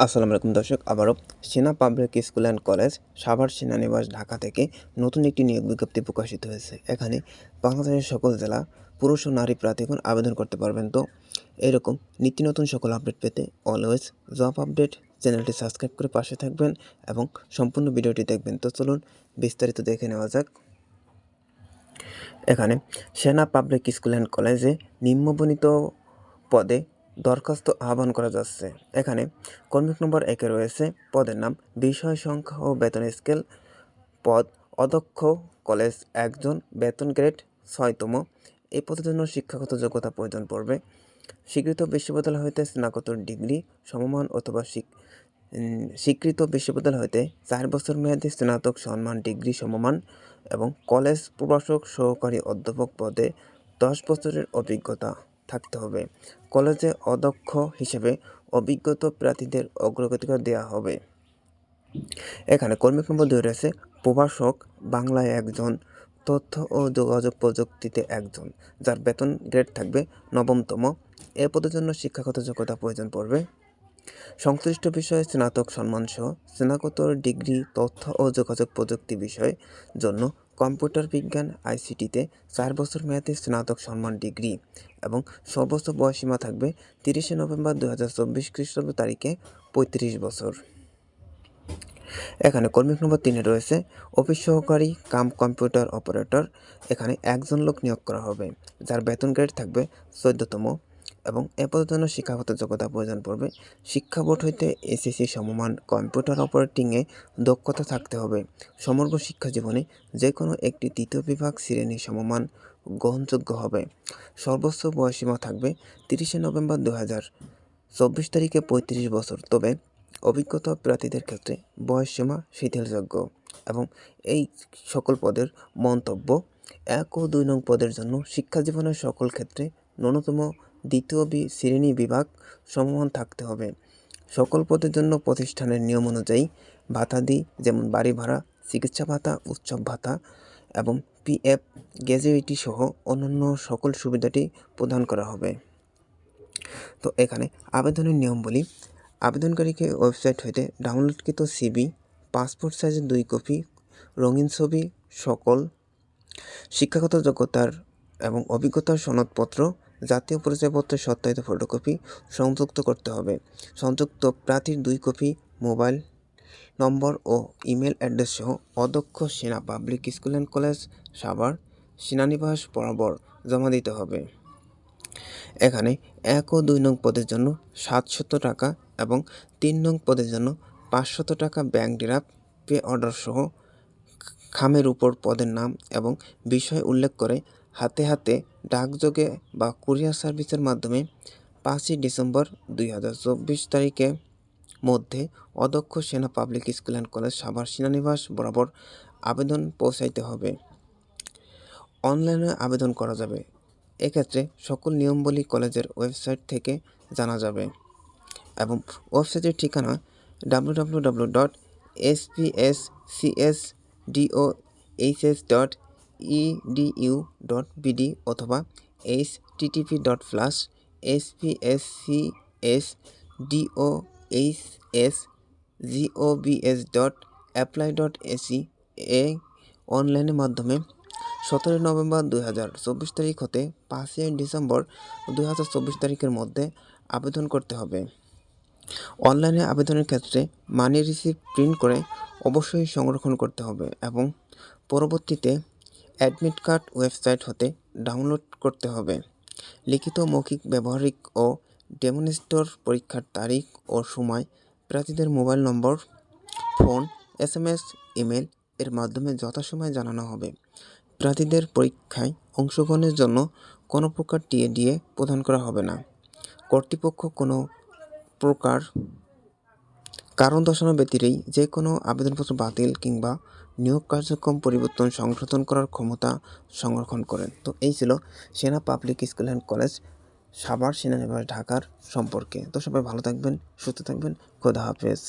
আসসালামু আলাইকুম দর্শক, আবারও Sena public school and college Savar সেনানিবাস ঢাকা থেকে নতুন একটি নিয়োগ বিজ্ঞপ্তি প্রকাশিত হয়েছে। এখানে বাংলাদেশের সকল জেলা পুরুষ ও নারী প্রার্থীগণ আবেদন করতে পারবেন। তো এরকম নিত্য নতুন সকল আপডেট পেতে অলওয়েজ জব আপডেট চ্যানেলটি সাবস্ক্রাইব করে পাশে থাকবেন এবং সম্পূর্ণ ভিডিওটি দেখবেন। তো চলুন বিস্তারিত দেখে নেওয়া যাক। এখানে সেনা পাবলিক স্কুল অ্যান্ড কলেজে নিম্নবর্ণিত পদে দরখাস্ত আহ্বান করা যাচ্ছে। এখানে কর্মী নম্বর 1-এ রয়েছে পদের নাম, বিষয় সংখ্যা ও বেতন স্কেল। পদ অধ্যক্ষ, কলেজ 1 জন, বেতন গ্রেড 6তম। এই পদের জন্য শিক্ষাগত যোগ্যতা প্রয়োজন পড়বে স্বীকৃত বিশ্ববিদ্যালয় হইতে স্নাতকোত্তর ডিগ্রি সমমান অথবা স্বীকৃত বিশ্ববিদ্যালয় হইতে 4 বছর মেয়াদী স্নাতক সম্মান ডিগ্রি সমমান এবং কলেজ প্রভাষক সহকারী অধ্যাপক পদে 10 বছরের অভিজ্ঞতা থাকতে হবে। কলেজে অধ্যক্ষ হিসেবে অভিজ্ঞতা প্রার্থীদের অগ্রাধিকার দেওয়া হবে। এখানে কর্মী নম্বর 2 রয়েছে প্রভাষক, বাংলায় 1 জন, তথ্য ও যোগাযোগ প্রযুক্তিতে 1 জন, যার বেতন গ্রেড থাকবে 9তম। এ পদের জন্য শিক্ষাগত যোগ্যতা প্রয়োজন পড়বে সংশ্লিষ্ট বিষয়ে স্নাতক সম্মানসহ স্নাতকোত্তর ডিগ্রি তথ্য ও যোগাযোগ প্রযুক্তি বিষয়ে জন্য কম্পিউটার বিজ্ঞান আইসিটিতে 4 বছর মেয়াদী স্নাতক সম্মান ডিগ্রি এবং সর্বোচ্চ বয়সীমা থাকবে 30 নভেম্বর 2024 খ্রিস্টাব্দ তারিখে 35 বছর। এখানে কর্মী নম্বর 3-এ রয়েছে অফিস সহকারী কাম কম্পিউটার অপারেটর। এখানে 1 জন লোক নিয়োগ করা হবে, যার বেতন গ্রেড থাকবে 14তম এবং এ পদের জন্য শিক্ষাগত যোগ্যতা প্রয়োজন পড়বে শিক্ষা বোর্ড হইতে এসএসসি সমমান কম্পিউটার অপারেটিংয়ে দক্ষতা থাকতে হবে। সমগ্র শিক্ষা জীবনে যে কোনো একটি 3য় বিভাগ শ্রেণী সমমান গ্রহণযোগ্য হবে। সর্বোচ্চ বয়সীমা থাকবে 30 নভেম্বর 2024 তারিখে 35 বছর। তবে অভিজ্ঞতা প্রার্থীদের ক্ষেত্রে বয়সসীমা শিথিলযোগ্য। এবং এই সকল পদের মন্তব্য: 1 ও 2 নং পদের জন্য শিক্ষা জীবনের সকল ক্ষেত্রে ন্যূনতম 2য় শ্রেণী বিভাগ সমমান থাকতে হবে। সকল পদের জন্য প্রতিষ্ঠানের নিয়ম অনুযায়ী ভাতাদি যেমন বাড়ি ভাড়া, চিকিৎসা ভাতা, উৎসব ভাতা এবং পিএফ, গ্র্যাজুইটি সহ অন্যান্য সকল সুবিধাটি প্রদান করা হবে। তো এখানে আবেদনের নিয়ম বলি: আবেদনকারীকে ওয়েবসাইট হইতে ডাউনলোডকৃত সিভি, পাসপোর্ট সাইজের 2 কপি, রঙিন ছবি, সকল শিক্ষাগত যোগ্যতার এবং অভিজ্ঞতার সনদপত্র, জাতীয় পরিচয়পত্রের সত্যায়িত ফটোকপি সংযুক্ত করতে হবে। সংযুক্ত প্রার্থীর 2 কপি মোবাইল নম্বর ও ইমেল অ্যাড্রেস সহ অধ্যক্ষ Sena public school and college Savar সেনানিবাস বরাবর জমা দিতে হবে। এখানে 1 ও 2 নং পদের জন্য 700 টাকা এবং 3 নং পদের জন্য 500 টাকা ব্যাংক ড্রাফট পে অর্ডার সহ খামের উপর পদের নাম এবং বিষয় উল্লেখ করে হাতে হাতে ডাকযোগে বা কুরিয়ার সার্ভিসের মাধ্যমে 5ই ডিসেম্বর 2024 তারিখের মধ্যে অধ্যক্ষ Sena public school and college Savar সেনানিবাস বরাবর আবেদন পৌঁছাইতে হবে। অনলাইনে আবেদন করা যাবে। এক্ষেত্রে সকল নিয়মাবলী কলেজের ওয়েবসাইট থেকে জানা যাবে এবং ওয়েবসাইটের ঠিকানা www.spscsdohs.edu.bd অথবা http://spscsdohs.apply.ac এই অনলাইনের মাধ্যমে 17 নভেম্বর 2024 তারিখ হতে 5ই ডিসেম্বর 2024 তারিখের মধ্যে আবেদন করতে হবে। অনলাইনে আবেদনের ক্ষেত্রে মানি রিসিপ্ট প্রিন্ট করে অবশ্যই সংরক্ষণ করতে হবে এবং পরবর্তীতে অ্যাডমিট কার্ড ওয়েবসাইট হতে ডাউনলোড করতে হবে। লিখিত, মৌখিক, ব্যবহারিক ও ডেমনস্ট্রেটর পরীক্ষার তারিখ ও সময় প্রার্থীদের মোবাইল নম্বর, ফোন, SMS, ইমেল এর মাধ্যমে যথাসময়ে জানানো হবে। প্রার্থীদের পরীক্ষায় অংশগ্রহণের জন্য কোনো প্রকার টিএডিএ প্রদান করা হবে না। কর্তৃপক্ষ কোনো প্রকার কারণ দর্শানো ব্যতিরেই যে কোনো আবেদনপত্র বাতিল কিংবা নিয়োগ কার্যক্রম পরিবর্তন সংশোধন করার ক্ষমতা সংরক্ষণ করেন। তো এই ছিল Sena public school and college Savar সেনানিবাস ঢাকার সম্পর্কে। তো সবাই ভালো থাকবেন, সুস্থ থাকবেন। খোদা হাফেজ।